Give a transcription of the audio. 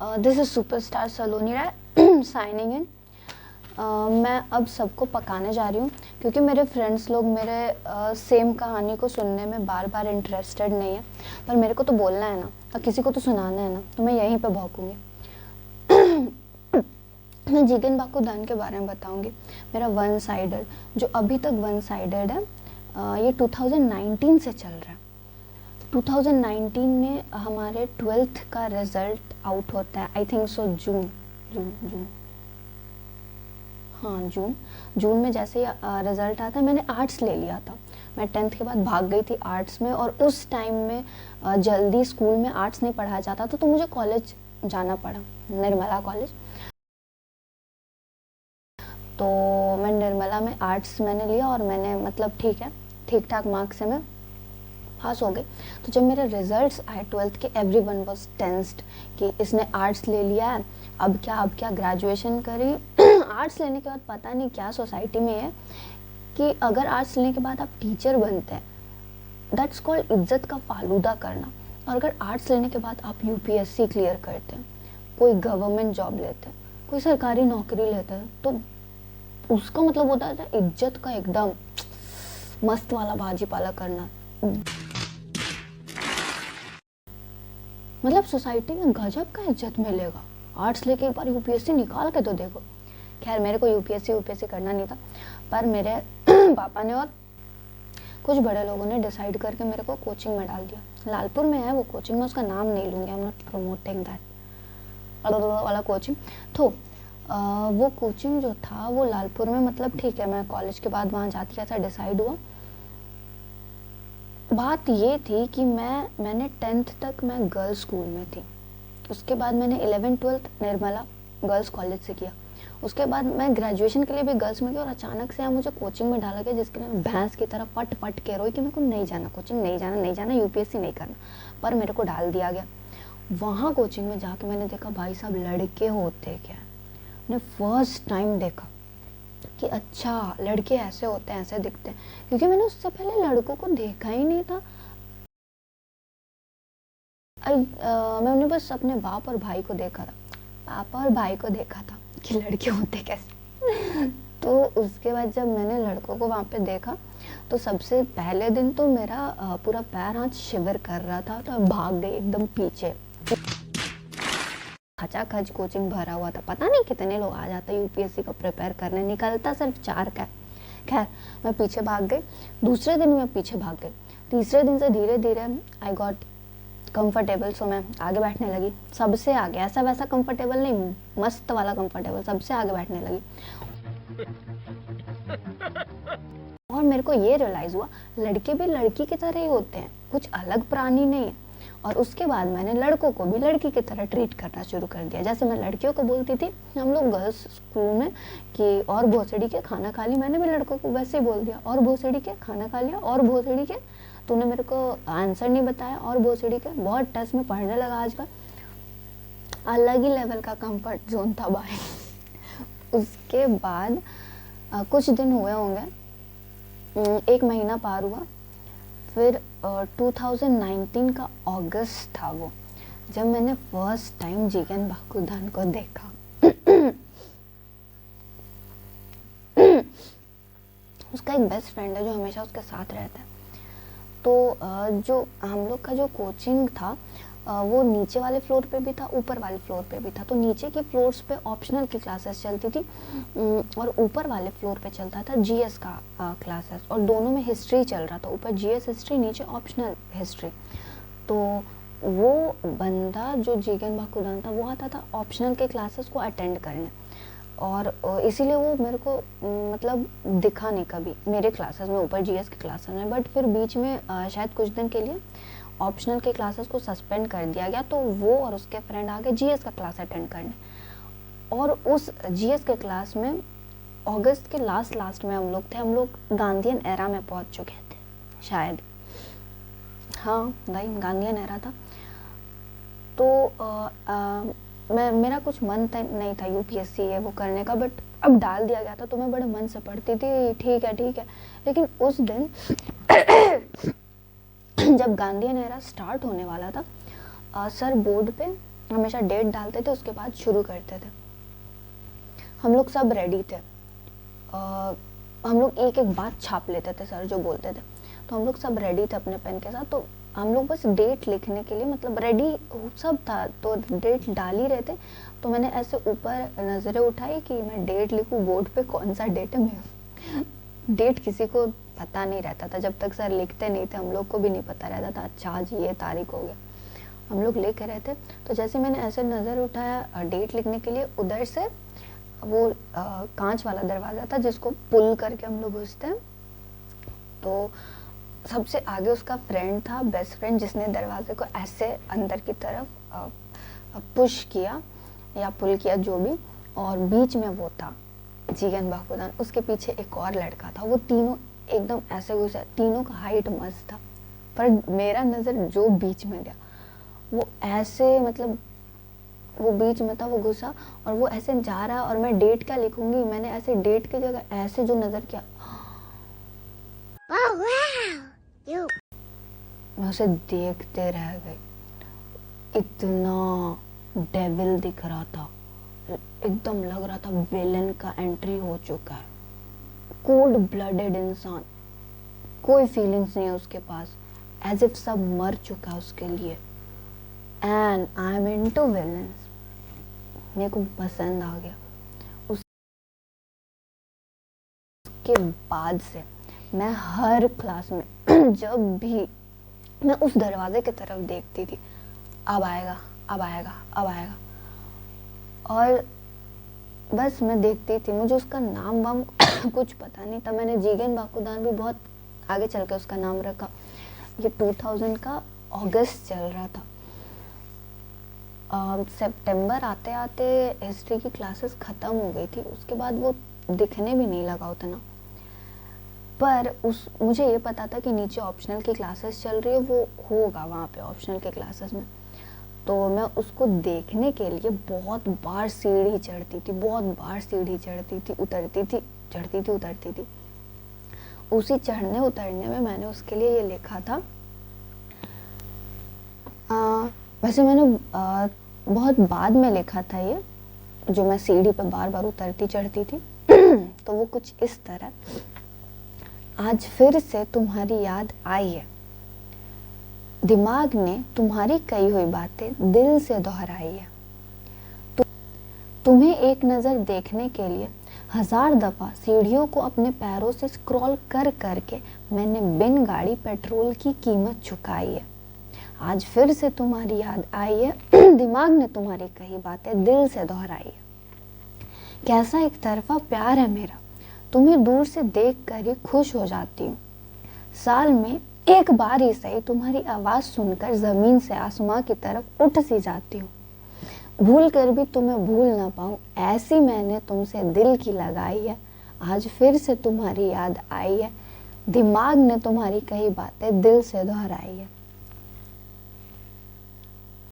This is superstar Saloni Rai signing in. मैं अब सबको पकाने जा रही हूँ क्योंकि मेरे फ्रेंड्स लोग मेरे सेम कहानी को सुनने में बार बार इंटरेस्टेड नहीं है, पर मेरे को तो बोलना है ना और किसी को तो सुनाना है ना, तो मैं यहीं पे भौंकूंगी। मैं जीगन बाकुदान के बारे में बताऊंगी। मेरा वन साइडेड जो अभी तक वन साइडेड है, ये 2019 से चल रहा है। 2019 में हमारे 12th का रिजल्ट आउट होता है, आई थिंक सो जून जून जून हाँ जून में जैसे ही रिजल्ट आता है। मैंने आर्ट्स ले लिया था, मैं 10th के बाद भाग गई थी आर्ट्स में, और उस टाइम में जल्दी स्कूल में आर्ट्स नहीं पढ़ाया जाता था, तो मुझे कॉलेज जाना पड़ा, निर्मला कॉलेज। तो मैं निर्मला में आर्ट्स मैंने लिया और मैंने मतलब ठीक ठाक मार्क्स से मैं पास हो गई। तो जब मेरे रिजल्ट्स आए 12th के, एवरीवन वाज टेंस्ड कि इसने आर्ट्स ले लिया है, अब क्या ग्रेजुएशन करी। आर्ट्स लेने के बाद पता नहीं क्या सोसाइटी में है कि अगर आर्ट्स लेने के बाद आप टीचर बनते हैं, दैट्स कॉल्ड इज्जत का फालूदा करना। और अगर आर्ट्स लेने के बाद आप यूपीएससी क्लियर करते हैं, कोई गवर्नमेंट जॉब लेते हैं, कोई सरकारी नौकरी लेते हैं, तो उसका मतलब होता है इज्जत का एकदम मस्त वाला भाजी पाला करना। मतलब सोसाइटी में गजब का इज्जत मिलेगा। आर्ट्स लेके एक बार यूपीएससी निकाल के तो देखो। खैर मेरे को यूपीएससी करना नहीं था, पर मेरे पापा ने और कुछ बड़े लोगों ने डिसाइड करके मेरे को कोचिंग में डाल दिया। लालपुर में है वो कोचिंग, मैं उसका नाम नहीं लूँगी, I am not promoting that वाला कोचिंग। तो वो कोचिंग जो था वो लालपुर में, मतलब ठीक है मैं कॉलेज के बाद वहाँ जाती, ऐसा डिसाइड हुआ। बात ये थी कि मैंने 10th तक मैं गर्ल्स स्कूल में थी, उसके बाद मैंने 11th-12th निर्मला गर्ल्स कॉलेज से किया, उसके बाद मैं ग्रेजुएशन के लिए भी गर्ल्स में गई, और अचानक से यहाँ मुझे कोचिंग में डाला गया जिसके लिए मैं भैंस की तरह पट पट के रोई कि मेरे को नहीं जाना कोचिंग, नहीं जाना यूपीएससी नहीं करना, पर मेरे को डाल दिया गया। वहाँ कोचिंग में जाके मैंने देखा भाई साहब लड़के होते क्या, मैंने फर्स्ट टाइम देखा कि अच्छा लड़के ऐसे होते हैं, ऐसे दिखते हैं, क्योंकि मैंने उससे पहले लड़कों को देखा ही नहीं था। मैंने बस अपने बाप और भाई को देखा था, पापा और भाई को देखा था कि लड़के होते कैसे। तो उसके बाद जब मैंने लड़कों को वहाँ पे देखा, तो सबसे पहले दिन तो मेरा पूरा पैर हाथ शिवर कर रहा था, तो मैं भाग गई एकदम पीछे। खचाखच कोचिंग भरा हुआ था, पता नहीं कितने लोग आ जाते यूपीएससी को प्रिपेयर करने, निकलता सिर्फ 4 का। खैर मैं पीछे भाग गई, दूसरे दिन मैं पीछे भाग गई, तीसरे दिन से धीरे धीरे आई गॉट कंफर्टेबल, सो मैं आगे बैठने लगी, सबसे आगे, ऐसा वैसा कंफर्टेबल नहीं, मस्त वाला कंफर्टेबल, सबसे आगे बैठने लगी। और मेरे को ये रियलाइज हुआ लड़के भी लड़की की तरह ही होते हैं, कुछ अलग प्राणी नहीं है। और उसके बाद मैंने लड़कों को भी लड़की की तरह ट्रीट करना शुरू कर दिया, जैसे मैं लड़कियों को बोलती थी हम लोग गर्ल्स स्कूल में कि और भोसड़ी के खाना खा ली, मैंने भी लड़कों को वैसे ही बोल दिया, और भोसड़ी के खाना खा लिया, और भोसड़ी के, तूने मेरे को आंसर नहीं बताया, और भोसड़ी के। बहुत टच में पढ़ने लगा आजकल, अलग ही लेवल का कंफर्ट जोन था भाई। उसके बाद कुछ दिन हुए होंगे, 1 महीना पार हुआ, फिर 2019 का अगस्त था वो, जब मैंने फर्स्ट टाइम जीगन बाकुदान को देखा। उसका एक बेस्ट फ्रेंड है जो हमेशा उसके साथ रहता है। तो जो हम लोग का जो कोचिंग था वो नीचे वाले फ्लोर पे भी था, ऊपर वाले फ्लोर पे भी था। तो नीचे के फ्लोर्स पे ऑप्शनल की क्लासेस चलती थी, और ऊपर वाले फ्लोर पे चलता था जीएस का क्लासेस, और दोनों में हिस्ट्री चल रहा था, ऊपर जीएस हिस्ट्री, नीचे ऑप्शनल हिस्ट्री। तो वो बंदा जो जीगन बाकुदान था वो आता था ऑप्शनल के क्लासेस को अटेंड करने, और इसीलिए वो मेरे को मतलब दिखा नहीं कभी मेरे क्लासेस में, ऊपर जीएस के क्लासेस में। बट फिर बीच में शायद कुछ दिन के लिए ऑप्शनल के क्लासेस को सस्पेंड कर दिया गया, तो वो और उसके फ्रेंड आ गए जीएस का क्लास अटेंड करने। और उस जीएस के क्लास में अगस्त के लास्ट में हम लोग थे, हम लोग गांधीयन एरा में पहुंच चुके थे शायद, हाँ भाई गांधीयन एरा था। तो मेरा कुछ मन नहीं था यूपीएससी ये वो करने का, बट अब डाल दिया गया था, तो मैं बड़े मन से पढ़ती थी, ठीक है। लेकिन उस दिन जब गांधीयन एरा स्टार्ट होने वाला था, सर बोर्ड पे हमेशा डेट डालते थे, उसके बाद शुरू करते थे। हम लोग सब रेडी थे, हम लोग एक एक बात छाप लेते थे सर जो बोलते थे। तो हम लोग सब रेडी थे अपने पेन के साथ, तो हम लोग बस डेट लिखने के लिए मतलब रेडी सब था, तो डेट डाल ही रहे थे। तो मैंने ऐसे ऊपर नज़रें उठाई कि मैं डेट लिखूं बोर्ड पे, कौन सा डेट है। मैं डेट किसी को पता नहीं रहता था, जब तक सर लिखते नहीं थे हम लोग को भी नहीं पता रहता था, अच्छा आज ये तारीख हो गया। हम लोग लिख रहे थे, तो जैसे मैंने ऐसे नज़र उठाया डेट लिखने के लिए, उधर से वो कांच वाला दरवाज़ा था जिसको पुल करके हम लोग घुसते हैं। तो सबसे आगे उसका फ्रेंड था, बेस्ट फ्रेंड, जिसने दरवाजे को ऐसे अंदर की तरफ पुश किया या पुल किया जो भी, और बीच में वो था जीगन बाकुदान। उसके पीछे एक और लड़का था, वो तीनों एकदम ऐसे घुसे, तीनों का हाइट मस्त था, पर मेरा नज़र जो बीच में गया वो ऐसे मतलब वो बीच में था, वो घुसा और वो ऐसे जा रहा, और मैं डेट क्या लिखूंगी, मैंने ऐसे डेट की जगह ऐसे जो नज़र किया, मैं उसे देखते रह गई। इतना डेविल दिख रहा था, एकदम लग रहा था विलन का एंट्री हो चुका है। कोल्ड ब्लडेड इंसान, कोई फीलिंग्स नहीं है उसके पास, एज इफ सब मर चुका है उसके लिए। And I am into villains, मेरे को पसंद आ गया। उसके बाद से मैं हर क्लास में जब भी मैं उस दरवाजे की तरफ देखती थी, अब आएगा अब आएगा अब आएगा, और बस मैं देखती थी। मुझे उसका नाम वाम कुछ पता नहीं था। मैंने जीगन बाकुदान भी बहुत आगे चल के उसका नाम रखा। ये 2000 का अगस्त चल रहा था। सितंबर आते आते हिस्ट्री की क्लासेस ख़त्म हो गई थी, उसके बाद वो दिखने भी नहीं लगा उतना। पर मुझे ये पता था कि नीचे ऑप्शनल की क्लासेस चल रही है, वो होगा वहाँ पे ऑप्शनल के क्लासेस में। तो मैं उसको देखने के लिए बहुत बार सीढ़ी चढ़ती थी, बहुत बार सीढ़ी चढ़ती थी, उतरती थी, चढ़ती थी, उतरती थी। उसी चढ़ने उतरने में मैंने उसके लिए ये लिखा था। वैसे मैंने बहुत बाद में लिखा था ये, जो मैं सीढ़ी पर बार बार उतरती चढ़ती थी। तो वो कुछ इस तरह, आज फिर से तुम्हारी याद आई है, दिमाग ने तुम्हारी कही हुई बातें दिल से दोहराई है। तुम्हें एक नज़र देखने के लिए 1000 दफ़ा सीढ़ियों को अपने पैरों से स्क्रॉल कर करके मैंने बिन गाड़ी पेट्रोल की कीमत चुकाई है। आज फिर से तुम्हारी याद आई है, दिमाग ने तुम्हारी कही बातें दिल से दोहराई है। कैसा एक तरफा प्यार है मेरा, तुम्हें दूर से देख कर ही खुश हो जाती हूँ। साल में एक बार ही सही तुम्हारी आवाज़ सुनकर ज़मीन से आसमां की तरफ उठ सी जाती हूँ। भूल कर भी तुम्हें भूल ना पाऊँ, ऐसी मैंने तुमसे दिल की लगाई है। आज फिर से तुम्हारी याद आई है, दिमाग ने तुम्हारी कही बातें दिल से दोहराई है।